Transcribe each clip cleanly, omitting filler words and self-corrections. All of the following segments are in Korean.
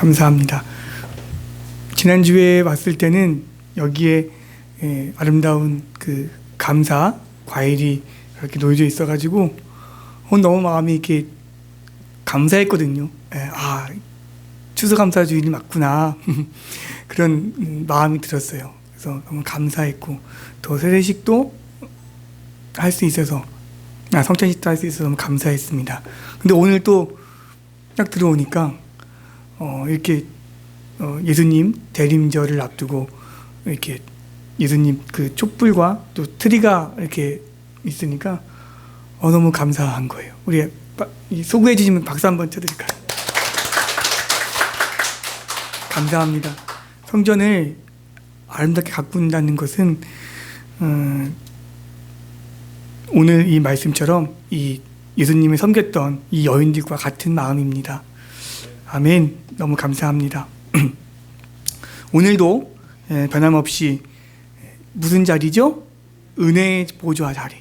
감사합니다. 지난주에 왔을 때는 여기에 아름다운 그 감사 과일이 이렇게 놓여져 있어가지고 너무 마음이 이렇게 감사했거든요. 추수감사 주일이 맞구나 그런 마음이 들었어요. 그래서 너무 감사했고 또 세례식도 할 수 있어서 성찬식도 할 수 있어서 너무 감사했습니다. 근데 오늘 또 딱 들어오니까 이렇게 예수님 대림절을 앞두고 이렇게 예수님 그 촛불과 또 트리가 이렇게 있으니까 너무 감사한 거예요. 우리 소개해 주시면 박수 한번 쳐드릴까요? 감사합니다. 성전을 아름답게 가꾼다는 것은 오늘 이 말씀처럼 이 예수님을 섬겼던 이 여인들과 같은 마음입니다. 아멘. 너무 감사합니다. 오늘도 변함없이 무슨 자리죠? 은혜의 보좌 자리.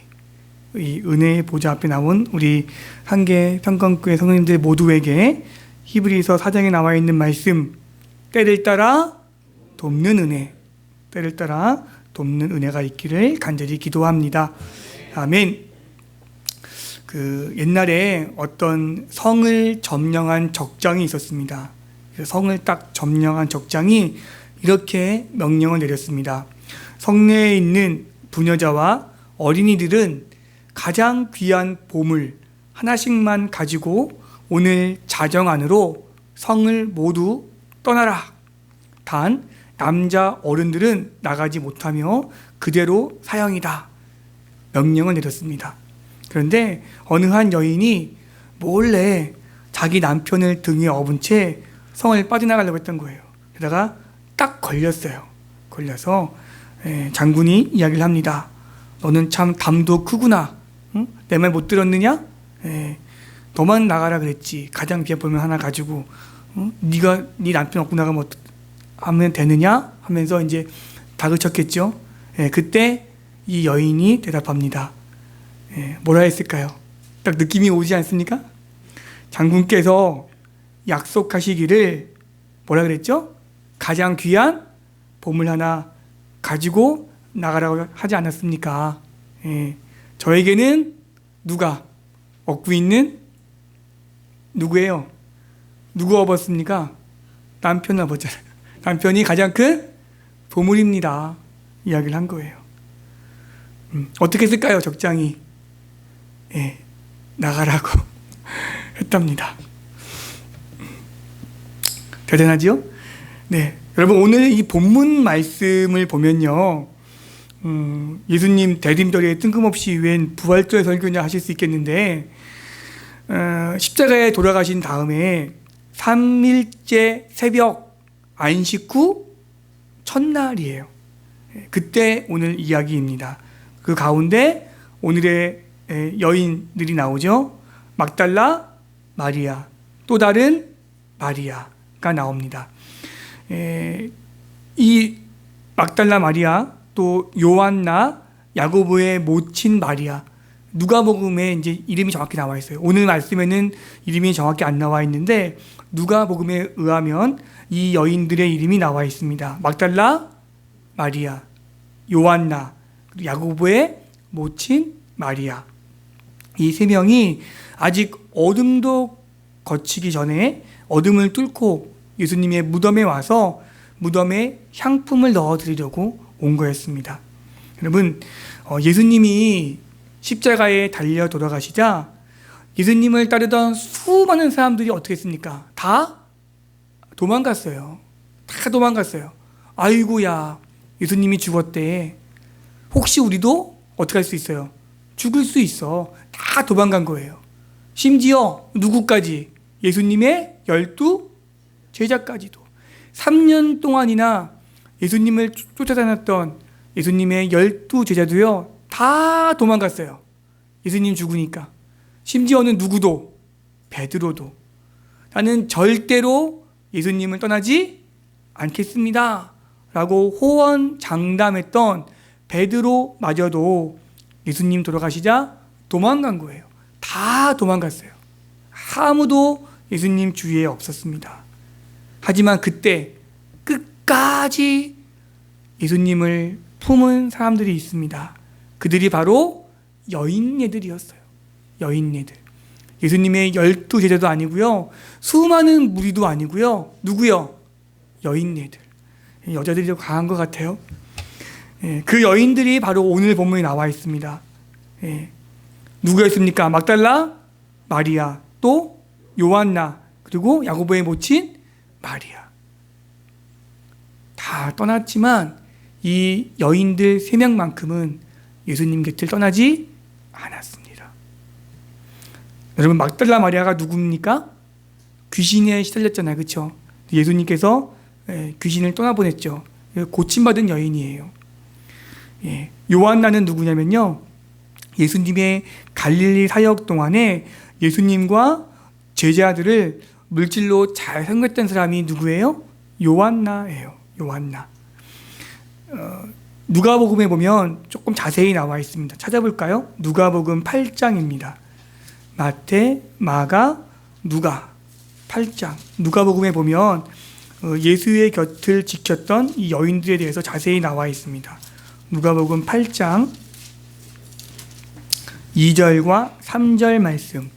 이 은혜의 보좌 앞에 나온 우리 한계 평강교회 성도님들 모두에게 히브리서 4장에 나와 있는 말씀, 때를 따라 돕는 은혜, 때를 따라 돕는 은혜가 있기를 간절히 기도합니다. 아멘. 옛날에 어떤 성을 점령한 적장이 있었습니다. 성을 딱 점령한 적장이 이렇게 명령을 내렸습니다. 성내에 있는 부녀자와 어린이들은 가장 귀한 보물 하나씩만 가지고 오늘 자정 안으로 성을 모두 떠나라. 단 남자 어른들은 나가지 못하며 그대로 사형이다. 명령을 내렸습니다. 그런데 어느 한 여인이 몰래 자기 남편을 등에 업은 채 성을 빠져나가려고 했던 거예요. 게다가 딱 걸렸어요. 걸려서 장군이 이야기를 합니다. 너는 참 담도 크구나. 응? 내 말 못 들었느냐? 너만 나가라 그랬지. 가장 귀한 보물 하나 가지고 네가 네 남편 업고 나가면 하면 되느냐? 하면서 이제 다그쳤겠죠. 그때 이 여인이 대답합니다. 뭐라 했을까요? 딱 느낌이 오지 않습니까? 장군께서 약속하시기를 뭐라 그랬죠? 가장 귀한 보물 하나 가지고 나가라고 하지 않았습니까? 저에게는 누가 업고 있는 누구예요? 누구 업었습니까? 남편 업었잖아요. 남편이 가장 큰 보물입니다. 이야기를 한 거예요. 어떻게 했을까요? 적장이 나가라고 했답니다. 대단하지요? 네, 여러분 오늘 이 본문 말씀을 보면요, 예수님 대림절에 뜬금없이 웬 부활절 설교냐 하실 수 있겠는데, 십자가에 돌아가신 다음에 3일째 새벽 안식 후 첫날이에요. 그때 오늘 이야기입니다. 그 가운데 오늘의 여인들이 나오죠. 막달라 마리아, 또 다른 마리아가 나옵니다. 이 막달라 마리아, 또 요한나, 야고보의 모친 마리아, 누가복음에 이제 이름이 정확히 나와 있어요. 오늘 말씀에는 이름이 정확히 안 나와 있는데 누가복음에 의하면 이 여인들의 이름이 나와 있습니다. 막달라 마리아, 요한나, 그리고 야고보의 모친 마리아. 이 세 명이 아직 어둠도 거치기 전에 어둠을 뚫고 예수님의 무덤에 와서 무덤에 향품을 넣어드리려고 온 거였습니다. 여러분, 예수님이 십자가에 달려 돌아가시자 예수님을 따르던 수많은 사람들이 어떻게 했습니까? 다 도망갔어요. 다 도망갔어요. 아이고야, 예수님이 죽었대. 혹시 우리도 어떻게 할 수 있어요? 죽을 수 있어. 다 도망간 거예요. 심지어 누구까지? 예수님의 12 제자까지도. 3년 동안이나 예수님을 쫓아다녔던 예수님의 12 제자도요, 다 도망갔어요. 예수님 죽으니까. 심지어는 누구도, 베드로도 나는 절대로 예수님을 떠나지 않겠습니다 라고 호언장담했던 베드로마저도 예수님 돌아가시자 도망간 거예요. 다 도망갔어요. 아무도 예수님 주위에 없었습니다. 하지만 그때 끝까지 예수님을 품은 사람들이 있습니다. 그들이 바로 여인네들이었어요. 여인네들. 예수님의 12 제자도 아니고요, 수많은 무리도 아니고요. 누구요? 여인네들. 여자들이 좀 강한 것 같아요. 그 여인들이 바로 오늘 본문에 나와 있습니다. 누구였습니까? 막달라, 마리아, 또 요한나, 그리고 야고보의 모친 마리아. 다 떠났지만 이 여인들 3명만큼은 예수님 곁을 떠나지 않았습니다. 여러분, 막달라 마리아가 누굽니까? 귀신에 시달렸잖아요. 그렇죠? 예수님께서 귀신을 떠나보냈죠. 고침받은 여인이에요. 요한나는 누구냐면요, 예수님의 갈릴리 사역 동안에 예수님과 제자들을 물질로 잘 섬겼던 사람이 누구예요? 요한나예요. 요한나. 누가복음에 보면 조금 자세히 나와 있습니다. 찾아볼까요? 누가복음 8장입니다. 마태, 마가, 누가 8장. 누가복음에 보면 예수의 곁을 지켰던 이 여인들에 대해서 자세히 나와 있습니다. 누가복음 8장 2절과 3절 말씀.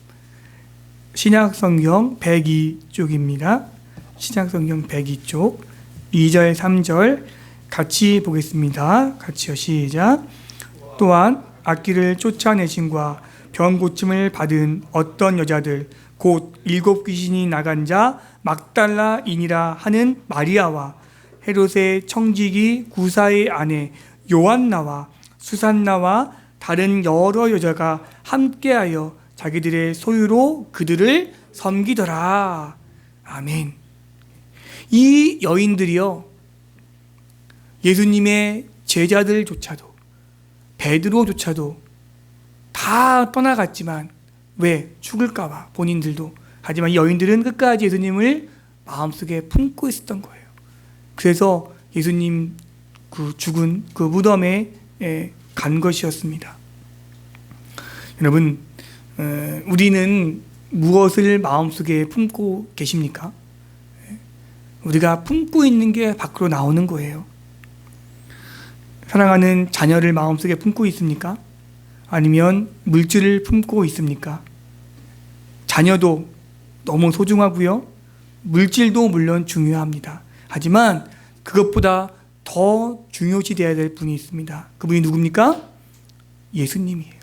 신약성경 102쪽입니다. 신약성경 102쪽 2절 3절 같이 보겠습니다. 같이요. 시작. 또한 악귀를 쫓아내심과 병 고침을 받은 어떤 여자들 곧 7 귀신이 나간 자 막달라인이라 하는 마리아와 헤롯의 청지기 구사의 아내 요한나와 수산나와 다른 여러 여자가 함께하여 자기들의 소유로 그들을 섬기더라. 아멘. 이 여인들이요, 예수님의 제자들조차도, 베드로조차도 다 떠나갔지만, 왜? 죽을까봐 본인들도. 하지만 이 여인들은 끝까지 예수님을 마음속에 품고 있었던 거예요. 그래서 예수님 그 죽은 그 무덤에 간 것이었습니다. 여러분, 우리는 무엇을 마음속에 품고 계십니까? 우리가 품고 있는 게 밖으로 나오는 거예요. 사랑하는 자녀를 마음속에 품고 있습니까? 아니면 물질을 품고 있습니까? 자녀도 너무 소중하고요, 물질도 물론 중요합니다. 하지만 그것보다 더 중요시되어야 될 분이 있습니다. 그분이 누굽니까? 예수님이에요.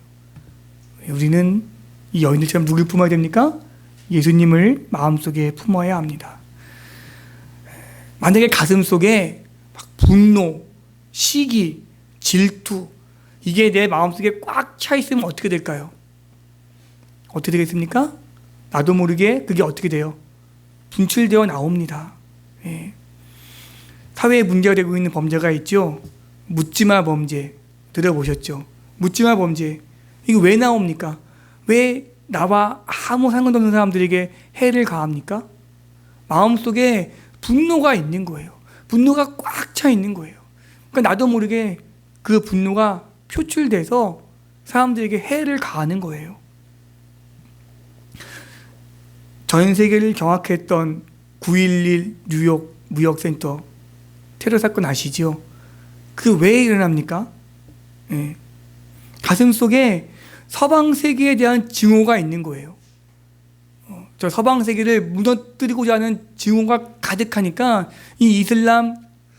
우리는 이 여인들처럼 누굴 품어야 됩니까? 예수님을 마음속에 품어야 합니다. 만약에 가슴속에 막 분노, 시기, 질투, 이게 내 마음속에 꽉 차 있으면 어떻게 될까요? 어떻게 되겠습니까? 나도 모르게 그게 어떻게 돼요? 분출되어 나옵니다. 사회에 문제가 되고 있는 범죄가 있죠. 묻지마 범죄 들어보셨죠? 묻지마 범죄, 이거 왜 나옵니까? 왜 나와 아무 상관도 없는 사람들에게 해를 가합니까? 마음속에 분노가 있는 거예요. 분노가 꽉 차 있는 거예요. 그러니까 나도 모르게 그 분노가 표출돼서 사람들에게 해를 가하는 거예요. 전 세계를 경악했던 9.11 뉴욕 무역센터 테러 사건 아시죠? 그 왜 일어납니까? 가슴 속에 서방 세계에 대한 증오가 있는 거예요. 저 서방 세계를 무너뜨리고자 하는 증오가 가득하니까 이 이슬람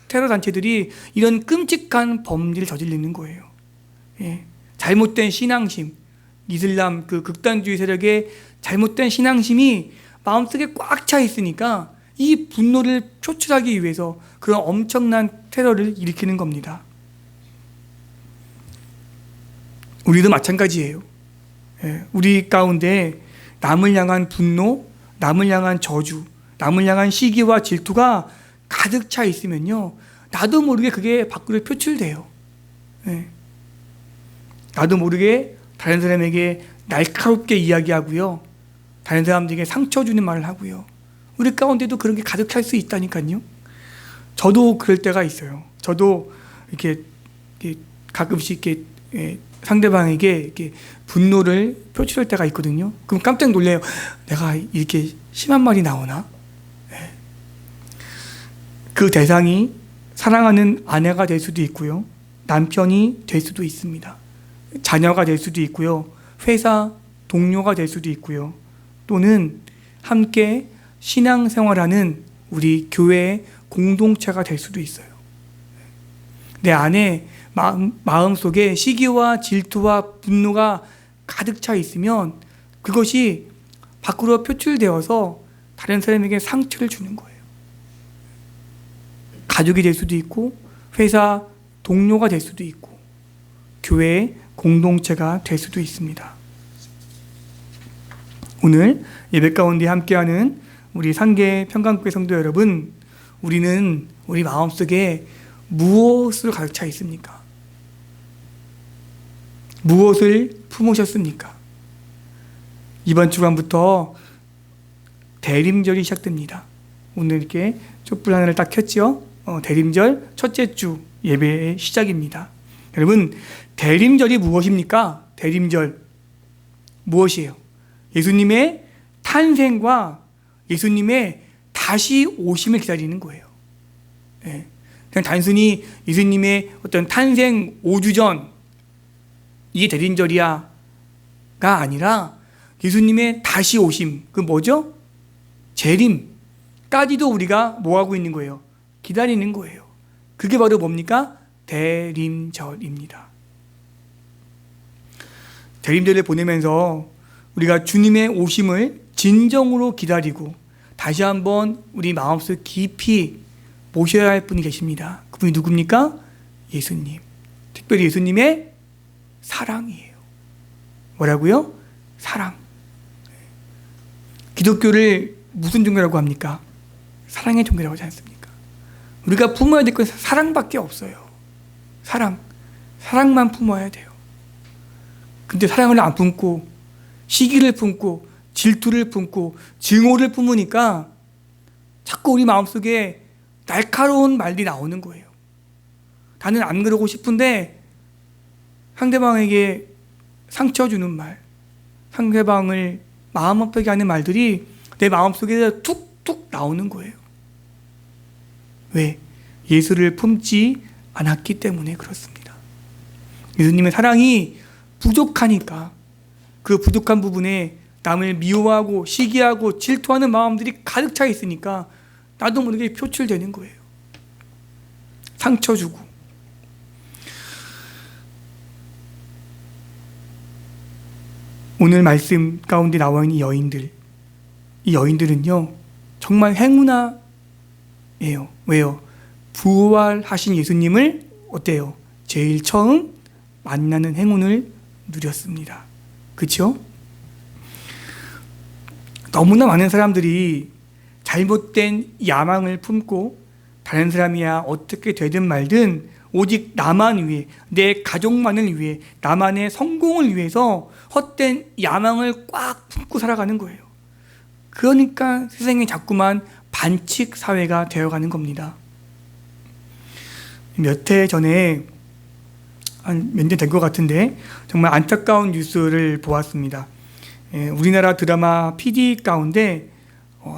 테러 단체들이 이런 끔찍한 범죄를 저지르는 거예요. 잘못된 신앙심, 이슬람 그 극단주의 세력의 잘못된 신앙심이 마음속에 꽉 차 있으니까 이 분노를 표출하기 위해서 그런 엄청난 테러를 일으키는 겁니다. 우리도 마찬가지예요. 우리 가운데 남을 향한 분노, 남을 향한 저주, 남을 향한 시기와 질투가 가득 차 있으면요, 나도 모르게 그게 밖으로 표출돼요. 나도 모르게 다른 사람에게 날카롭게 이야기하고요, 다른 사람들에게 상처 주는 말을 하고요. 우리 가운데도 그런 게 가득 찰 수 있다니까요. 저도 그럴 때가 있어요. 저도 이렇게 가끔씩 이렇게 상대방에게 이렇게 분노를 표출할 때가 있거든요. 그럼 깜짝 놀래요. 내가 이렇게 심한 말이 나오나? 그 대상이 사랑하는 아내가 될 수도 있고요. 남편이 될 수도 있습니다. 자녀가 될 수도 있고요. 회사 동료가 될 수도 있고요. 또는 함께 신앙생활하는 우리 교회의 공동체가 될 수도 있어요. 내 안에 마음속에 시기와 질투와 분노가 가득 차 있으면 그것이 밖으로 표출되어서 다른 사람에게 상처를 주는 거예요. 가족이 될 수도 있고 회사 동료가 될 수도 있고 교회의 공동체가 될 수도 있습니다. 오늘 예배 가운데 함께하는 우리 상계 평강교회 성도 여러분, 우리는 우리 마음속에 무엇을 가득 차 있습니까? 무엇을 품으셨습니까? 이번 주간부터 대림절이 시작됩니다. 오늘 이렇게 촛불 하나를 딱 켰죠? 대림절 첫째 주 예배의 시작입니다. 여러분, 대림절이 무엇입니까? 대림절 무엇이에요? 예수님의 탄생과 예수님의 다시 오심을 기다리는 거예요. 예. 그냥 단순히 예수님의 어떤 탄생 5주 전 이게 대림절이야가 아니라 예수님의 다시 오심, 그 뭐죠? 재림까지도 우리가 뭐하고 있는 거예요? 기다리는 거예요. 그게 바로 뭡니까? 대림절입니다. 대림절을 보내면서 우리가 주님의 오심을 진정으로 기다리고 다시 한번 우리 마음속 깊이 모셔야 할 분이 계십니다. 그분이 누굽니까? 예수님. 특별히 예수님의 사랑이에요. 뭐라고요? 사랑. 기독교를 무슨 종교라고 합니까? 사랑의 종교라고 하지 않습니까? 우리가 품어야 될 건 사랑밖에 없어요. 사랑만 품어야 돼요. 근데 사랑을 안 품고 시기를 품고 질투를 품고 증오를 품으니까 자꾸 우리 마음속에 날카로운 말이 나오는 거예요. 나는 안 그러고 싶은데 상대방에게 상처 주는 말, 상대방을 마음 아프게 하는 말들이 내 마음속에 툭툭 나오는 거예요. 왜? 예수를 품지 않았기 때문에 그렇습니다. 예수님의 사랑이 부족하니까 그 부족한 부분에 남을 미워하고 시기하고 질투하는 마음들이 가득 차 있으니까 나도 모르게 표출되는 거예요. 상처 주고. 오늘 말씀 가운데 나와 있는 여인들, 이 여인들은요 정말 행운아예요. 왜요? 부활하신 예수님을 어때요? 제일 처음 만나는 행운을 누렸습니다. 그렇죠? 너무나 많은 사람들이 잘못된 야망을 품고 다른 사람이야 어떻게 되든 말든 오직 나만 위해, 내 가족만을 위해, 나만의 성공을 위해서 헛된 야망을 꽉 품고 살아가는 거예요. 그러니까 세상에 자꾸만 반칙 사회가 되어가는 겁니다. 몇 해 전에 한 몇 년 된 것 같은데 정말 안타까운 뉴스를 보았습니다. 우리나라 드라마 PD 가운데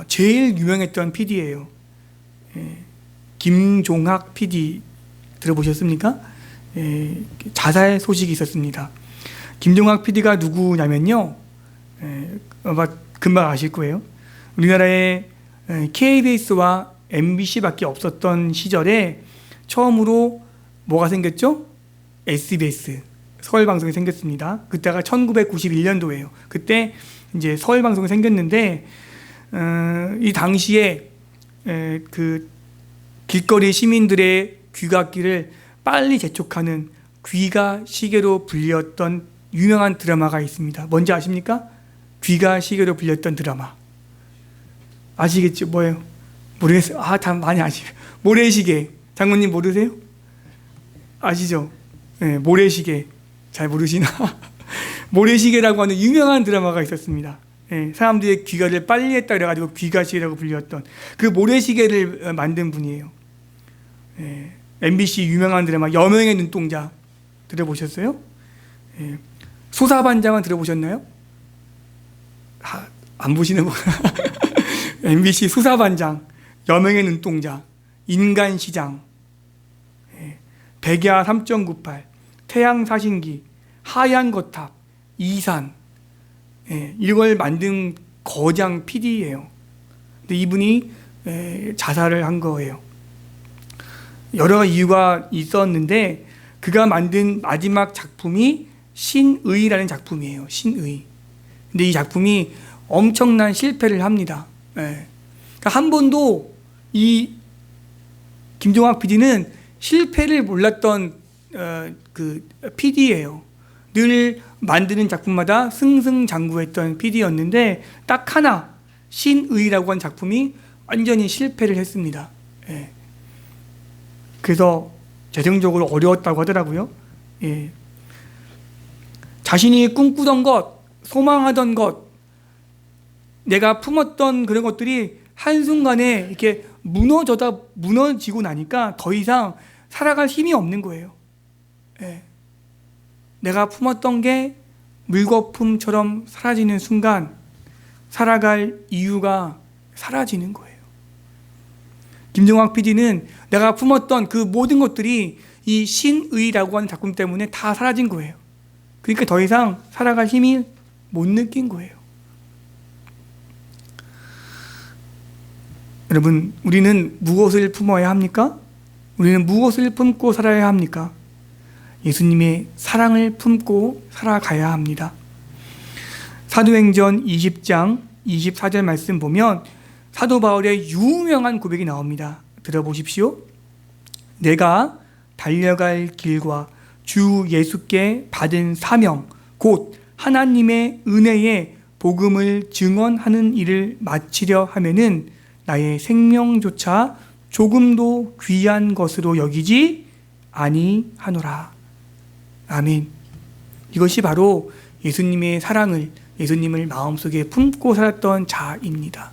제일 유명했던 PD예요. 김종학 PD 들어보셨습니까? 자살 소식이 있었습니다. 김종학 PD가 누구냐면요, 아마 금방 아실 거예요. 우리나라에 KBS와 MBC밖에 없었던 시절에 처음으로 뭐가 생겼죠? SBS, 서울방송이 생겼습니다. 그때가 1991년도예요. 그때 이제 서울방송이 생겼는데 이 당시에 그 길거리 시민들의 귀갓길을 빨리 재촉하는 귀가 시계로 불렸던 유명한 드라마가 있습니다. 뭔지 아십니까? 귀가 시계로 불렸던 드라마. 아시겠죠? 뭐예요? 모르겠어요. 다 많이 아시죠. 모래시계. 장모님 모르세요? 아시죠? 네, 모래시계. 잘 모르시나? 모래시계라고 하는 유명한 드라마가 있었습니다. 네, 사람들의 귀가를 빨리 했다 그래가지고 귀가시계라고 불렸던 그 모래시계를 만든 분이에요. 네, MBC 유명한 드라마 여명의 눈동자 들어보셨어요? 네, 수사반장은 들어보셨나요? 안 보시는 분. MBC 수사반장, 여명의 눈동자, 인간시장, 백야 3.98, 태양사신기, 하얀 거탑, 이산, 이걸 만든 거장 PD예요. 근데 이분이 자살을 한 거예요. 여러 이유가 있었는데 그가 만든 마지막 작품이 신의라는 작품이에요. 신의. 근데 이 작품이 엄청난 실패를 합니다. 그러니까 한 번도 이 김종학 PD는 실패를 몰랐던 그 PD예요. 늘 만드는 작품마다 승승장구했던 PD였는데 딱 하나 신의라고 한 작품이 완전히 실패를 했습니다. 그래서 재정적으로 어려웠다고 하더라고요. 자신이 꿈꾸던 것, 소망하던 것, 내가 품었던 그런 것들이 한순간에 이렇게 무너지고 나니까 더 이상 살아갈 힘이 없는 거예요. 내가 품었던 게 물거품처럼 사라지는 순간 살아갈 이유가 사라지는 거예요. 김종학 PD는 내가 품었던 그 모든 것들이 이 신의라고 하는 작품 때문에 다 사라진 거예요. 그러니까 더 이상 살아갈 힘이 못 느낀 거예요. 여러분, 우리는 무엇을 품어야 합니까? 우리는 무엇을 품고 살아야 합니까? 예수님의 사랑을 품고 살아가야 합니다. 사도행전 20장 24절 말씀 보면 사도 바울의 유명한 고백이 나옵니다. 들어보십시오. 내가 달려갈 길과 주 예수께 받은 사명 곧 하나님의 은혜의 복음을 증언하는 일을 마치려 하면은 나의 생명조차 조금도 귀한 것으로 여기지 아니하노라. 아멘. 이것이 바로 예수님의 사랑을, 예수님을 마음속에 품고 살았던 자입니다.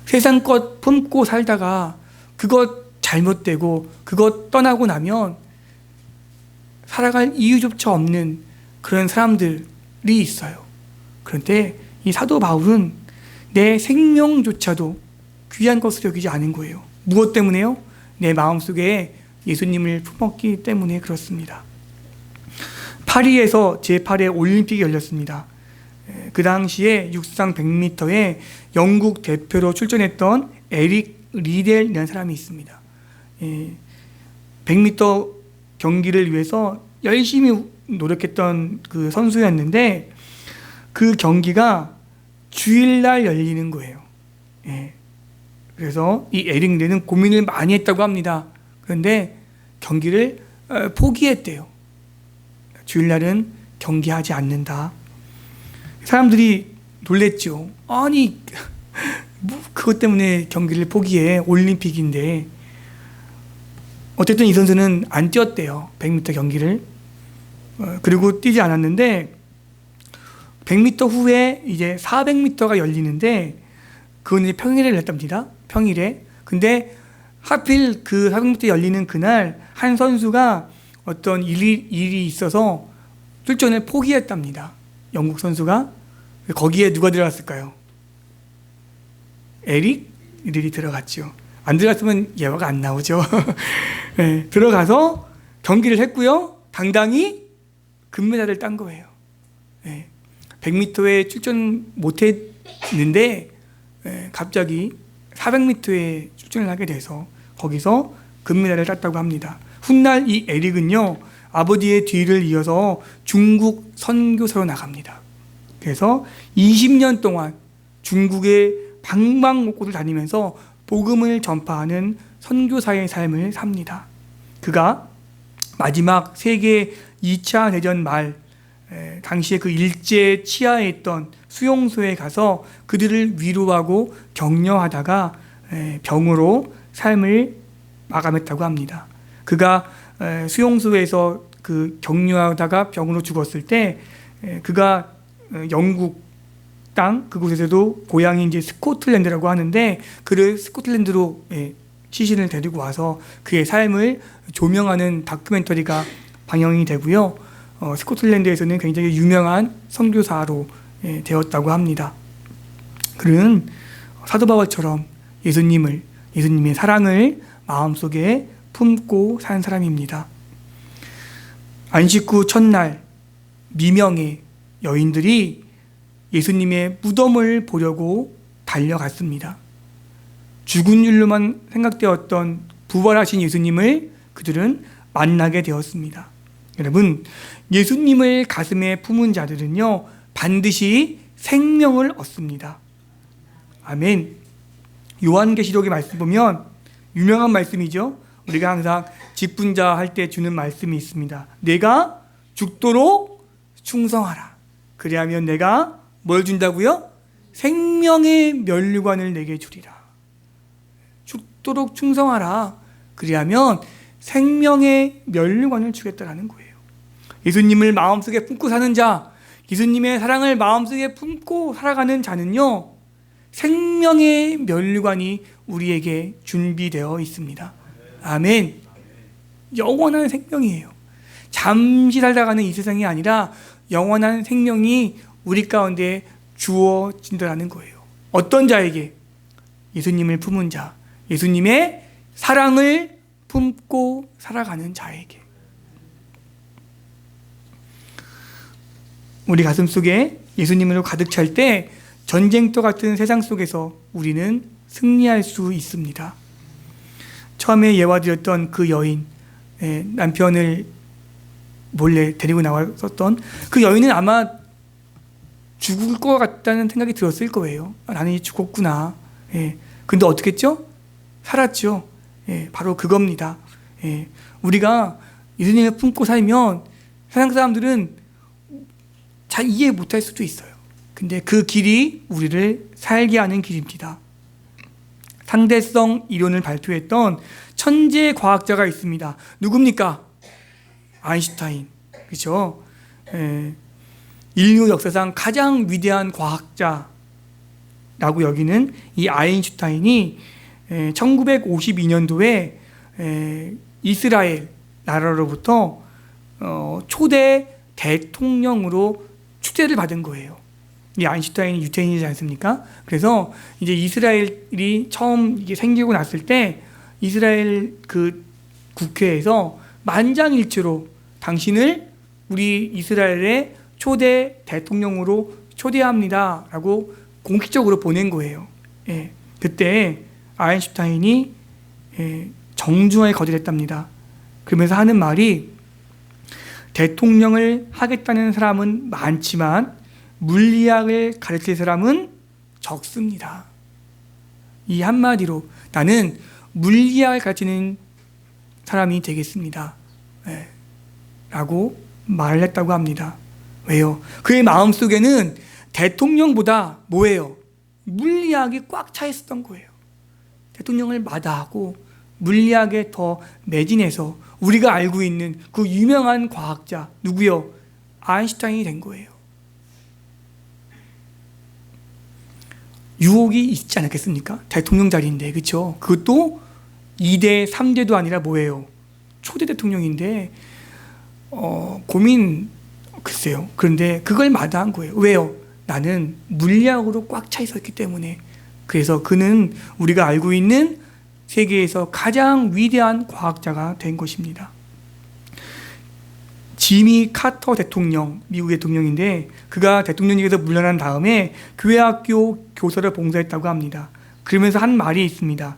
세상 것 품고 살다가 그것 잘못되고 그것 떠나고 나면 살아갈 이유조차 없는 그런 사람들이 있어요. 그런데 이 사도 바울은 내 생명조차도 귀한 것으로 여기지 않은 거예요. 무엇 때문에요? 내 마음속에 예수님을 품었기 때문에 그렇습니다. 파리에서 제8회 올림픽이 열렸습니다. 그 당시에 육상 100m에 영국 대표로 출전했던 에릭 리델이라는 사람이 있습니다. 100m 경기를 위해서 열심히 노력했던 그 선수였는데 그 경기가 주일날 열리는 거예요. 그래서 이 에릭 리델은 고민을 많이 했다고 합니다. 그런데 경기를 포기했대요. 주일날은 경기하지 않는다. 사람들이 놀랬죠. 아니, 그것 때문에 경기를 포기해. 올림픽인데. 어쨌든 이 선수는 안 뛰었대요. 100m 경기를. 그리고 뛰지 않았는데 100m 후에 이제 400m가 열리는데 그건 이제 평일에 열렸답니다. 평일에. 근데 하필 그 400m 열리는 그날 한 선수가 어떤 일이 있어서 출전을 포기했답니다. 영국 선수가. 거기에 누가 들어갔을까요? 에릭 리델이 들어갔죠. 안 들어갔으면 예화가 안 나오죠. 네, 들어가서 경기를 했고요. 당당히 금메달을 딴 거예요. 네, 100m에 출전 못했는데 갑자기 400m에 출전을 하게 돼서 거기서 금메달을 땄다고 합니다. 훗날 이 에릭은요, 아버지의 뒤를 이어서 중국 선교사로 나갑니다. 그래서 20년 동안 중국의 방방곡곡을 다니면서 복음을 전파하는 선교사의 삶을 삽니다. 그가 마지막 세계 2차 대전 말 당시에 그 일제 치하에 있던 수용소에 가서 그들을 위로하고 격려하다가 병으로 삶을 마감했다고 합니다. 그가 수용소에서 그 격려하다가 병으로 죽었을 때 그가 영국 땅 그곳에서도 고향이 이제 스코틀랜드라고 하는데 그를 스코틀랜드로 시신을 데리고 와서 그의 삶을 조명하는 다큐멘터리가 방영이 되고요. 스코틀랜드에서는 굉장히 유명한 선교사로 되었다고 합니다. 그는 사도 바울처럼 예수님을 예수님의 사랑을 마음속에 품고 산 사람입니다. 안식 후 첫날 미명에 여인들이 예수님의 무덤을 보려고 달려갔습니다. 죽은 줄로만 생각되었던 부활하신 예수님을 그들은 만나게 되었습니다. 여러분, 예수님을 가슴에 품은 자들은요, 반드시 생명을 얻습니다. 아멘. 요한계시록의 말씀 보면 유명한 말씀이죠. 우리가 항상 직분자 할 때 주는 말씀이 있습니다. 내가 죽도록 충성하라. 그리하면 내가 뭘 준다고요? 생명의 면류관을 내게 주리라. 죽도록 충성하라. 그리하면 생명의 면류관을 주겠다라는 거예요. 예수님을 마음속에 품고 사는 자, 예수님의 사랑을 마음속에 품고 살아가는 자는요, 생명의 면류관이 우리에게 준비되어 있습니다. 아멘. 영원한 생명이에요. 잠시 살다가는 이 세상이 아니라 영원한 생명이 우리 가운데 주어진다는 거예요. 어떤 자에게? 예수님을 품은 자, 예수님의 사랑을 품고 살아가는 자에게. 우리 가슴 속에 예수님으로 가득 찰 때 전쟁터 같은 세상 속에서 우리는 승리할 수 있습니다. 처음에 예화드렸던 그 여인, 남편을 몰래 데리고 나왔었던 그 여인은 아마 죽을 것 같다는 생각이 들었을 거예요. 나는 이제 죽었구나. 근데 어떻게 했죠? 살았죠. 바로 그겁니다. 우리가 예수님을 품고 살면 세상 사람들은 잘 이해 못할 수도 있어요. 근데 그 길이 우리를 살게 하는 길입니다. 상대성 이론을 발표했던 천재 과학자가 있습니다. 누굽니까? 아인슈타인. 그렇죠? 인류 역사상 가장 위대한 과학자라고 여기는 이 아인슈타인이 1952년도에 이스라엘 나라로부터 초대 대통령으로 추대를 받은 거예요. 이 아인슈타인이 유태인이지 않습니까? 그래서 이제 이스라엘이 처음 이게 생기고 났을 때 이스라엘 그 국회에서 만장일치로 당신을 우리 이스라엘의 초대 대통령으로 초대합니다라고 공식적으로 보낸 거예요. 그때 아인슈타인이 정중하게 거절했답니다. 그러면서 하는 말이 대통령을 하겠다는 사람은 많지만 물리학을 가르칠 사람은 적습니다. 이 한마디로 나는 물리학을 가르치는 사람이 되겠습니다. 라고 말을 했다고 합니다. 왜요? 그의 마음속에는 대통령보다 뭐예요? 물리학이 꽉 차 있었던 거예요. 대통령을 마다하고 물리학에 더 매진해서 우리가 알고 있는 그 유명한 과학자 누구요? 아인슈타인이 된 거예요. 유혹이 있지 않았겠습니까? 대통령 자리인데, 그렇죠? 그것도 2대, 3대도 아니라 뭐예요? 초대 대통령인데 글쎄요. 그런데 그걸 마다한 거예요. 왜요? 나는 물리학으로 꽉 차 있었기 때문에. 그래서 그는 우리가 알고 있는 세계에서 가장 위대한 과학자가 된 것입니다. 지미 카터 대통령, 미국의 대통령인데 그가 대통령직에서 물러난 다음에 교회학교 교사를 봉사했다고 합니다. 그러면서 한 말이 있습니다.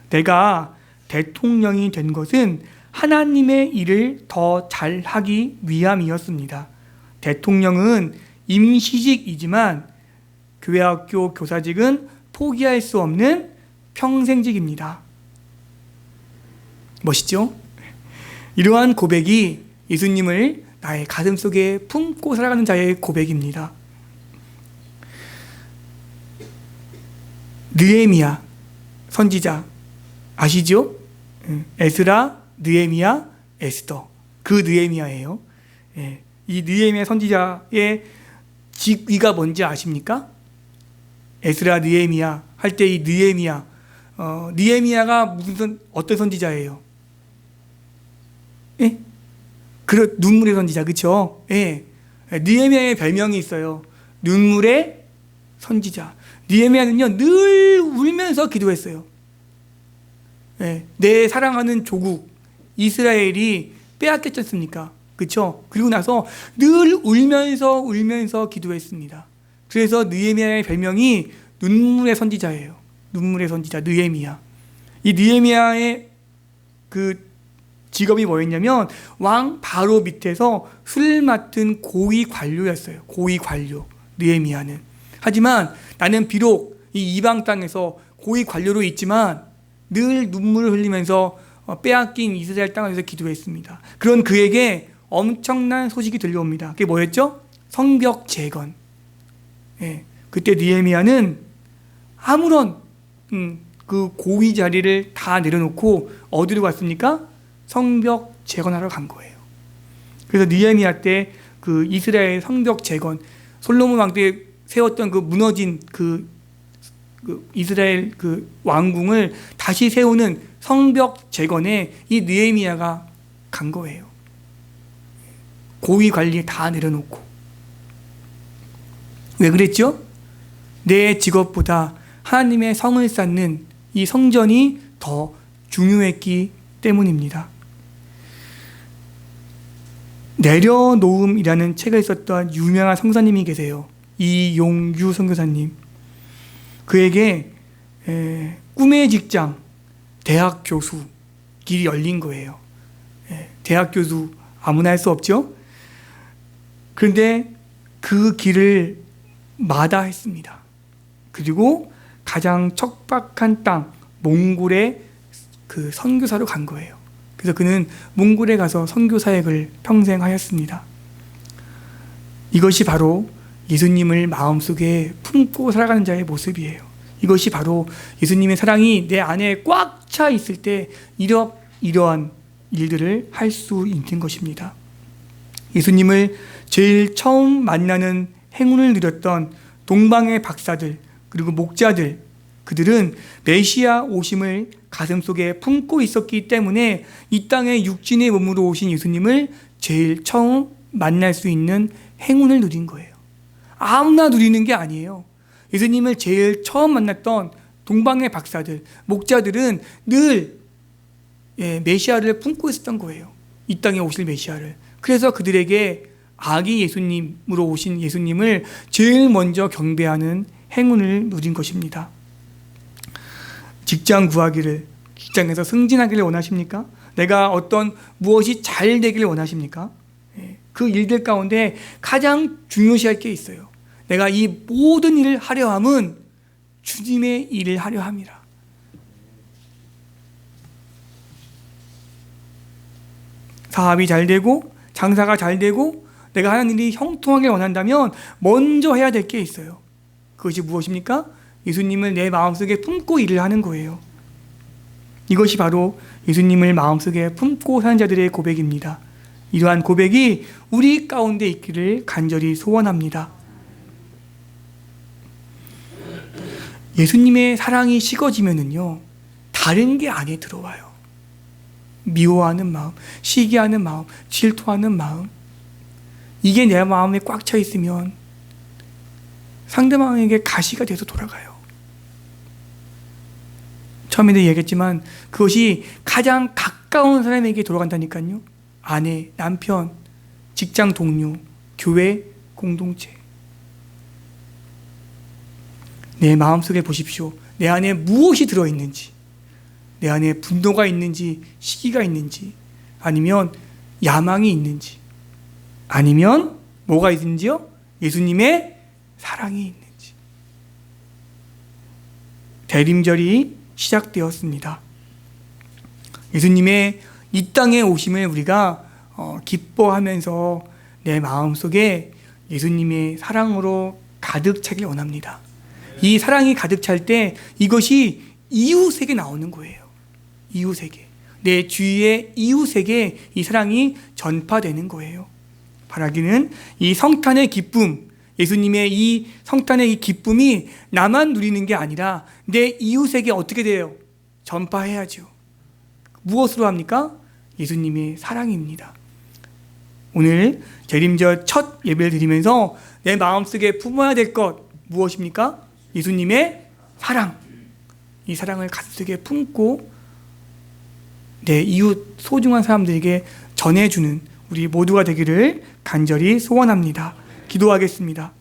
내가 대통령이 된 것은 하나님의 일을 더 잘하기 위함이었습니다. 대통령은 임시직이지만 교회학교 교사직은 포기할 수 없는 평생직입니다. 멋있죠? 이러한 고백이 예수님을 나의 가슴속에 품고 살아가는 자의 고백입니다. 느헤미야 선지자 아시죠? 에스라, 느헤미야, 에스더. 그 느헤미야예요. 이 느헤미야 선지자의 직위가 뭔지 아십니까? 에스라, 느헤미야 할 때 이 느헤미야, 느헤미야가 어떤 선지자예요? 눈물의 선지자, 그렇죠? 느헤미야의 별명이 있어요. 눈물의 선지자. 느헤미야는요 늘 울면서 기도했어요. 내 사랑하는 조국 이스라엘이 빼앗겼지 않습니까? 그렇죠? 그리고 나서 늘 울면서 기도했습니다. 그래서 느헤미야의 별명이 눈물의 선지자예요. 눈물의 선지자 느헤미야. 이 느헤미야의 그 직업이 뭐였냐면 왕 바로 밑에서 술 맡은 고위 관료였어요. 고위 관료 느헤미야는. 하지만 나는 비록 이 이방 땅에서 고위 관료로 있지만 늘 눈물을 흘리면서 빼앗긴 이스라엘 땅을 위해서 기도했습니다. 그런 그에게 엄청난 소식이 들려옵니다. 그게 뭐였죠? 성벽 재건. 그때 느헤미야는 아무런 그 고위 자리를 다 내려놓고 어디로 갔습니까? 성벽 재건하러 간 거예요. 그래서 느헤미야 때 그 이스라엘 성벽 재건, 솔로몬 왕 때 세웠던 그 무너진 그 이스라엘 그 왕궁을 다시 세우는 성벽 재건에 이 느헤미야가 간 거예요. 고위 관리 다 내려놓고. 왜 그랬죠? 내 직업보다 하나님의 성을 쌓는 이 성전이 더 중요했기 때문입니다. 내려놓음이라는 책을 썼던 유명한 성사님이 계세요. 이용유 선교사님. 그에게 꿈의 직장, 대학 교수 길이 열린 거예요. 대학 교수 아무나 할 수 없죠. 그런데 그 길을 마다했습니다. 그리고 가장 척박한 땅 몽골에 그 선교사로 간 거예요. 그래서 그는 몽골에 가서 선교 사역을 평생 하였습니다. 이것이 바로 예수님을 마음속에 품고 살아가는 자의 모습이에요. 이것이 바로 예수님의 사랑이 내 안에 꽉 차 있을 때 이러한 일들을 할 수 있는 것입니다. 예수님을 제일 처음 만나는 행운을 누렸던 동방의 박사들 그리고 목자들, 그들은 메시아 오심을 가슴속에 품고 있었기 때문에 이 땅에 육신의 몸으로 오신 예수님을 제일 처음 만날 수 있는 행운을 누린 거예요. 아무나 누리는 게 아니에요. 예수님을 제일 처음 만났던 동방의 박사들, 목자들은 늘 메시아를 품고 있었던 거예요. 이 땅에 오실 메시아를. 그래서 그들에게 아기 예수님으로 오신 예수님을 제일 먼저 경배하는 행운을 누린 것입니다. 직장 구하기를, 직장에서 승진하기를 원하십니까? 내가 어떤 무엇이 잘 되기를 원하십니까? 그 일들 가운데 가장 중요시할 게 있어요. 내가 이 모든 일을 하려 함은 주님의 일을 하려 함이라. 사업이 잘 되고 장사가 잘 되고 내가 하는 일이 형통하게 원한다면 먼저 해야 될 게 있어요. 그것이 무엇입니까? 예수님을 내 마음속에 품고 일을 하는 거예요. 이것이 바로 예수님을 마음속에 품고 사는 자들의 고백입니다. 이러한 고백이 우리 가운데 있기를 간절히 소원합니다. 예수님의 사랑이 식어지면은요, 다른 게 안에 들어와요. 미워하는 마음, 시기하는 마음, 질투하는 마음. 이게 내 마음에 꽉 차 있으면 상대방에게 가시가 돼서 돌아가요. 처음에도 얘기했지만 그것이 가장 가까운 사람에게 돌아간다니까요. 아내, 남편, 직장 동료, 교회, 공동체. 내 마음속에 보십시오. 내 안에 무엇이 들어있는지, 내 안에 분노가 있는지, 시기가 있는지, 아니면 야망이 있는지, 아니면 뭐가 있는지요? 예수님의 사랑이 있는지. 대림절이 시작되었습니다. 예수님의 이 땅에 오심을 우리가 기뻐하면서 내 마음속에 예수님의 사랑으로 가득 차길 원합니다. 이 사랑이 가득 찰 때 이것이 이웃에게 나오는 거예요. 이웃에게. 내 주위의 이웃에게 이 사랑이 전파되는 거예요. 바라기는 이 성탄의 기쁨, 예수님의 이 성탄의 이 기쁨이 나만 누리는 게 아니라 내 이웃에게 어떻게 돼요? 전파해야죠. 무엇으로 합니까? 예수님의 사랑입니다. 오늘 재림절 첫 예배를 드리면서 내 마음속에 품어야 될 것 무엇입니까? 예수님의 사랑. 이 사랑을 가슴속에 품고 내 이웃 소중한 사람들에게 전해주는 우리 모두가 되기를 간절히 소원합니다. 기도하겠습니다.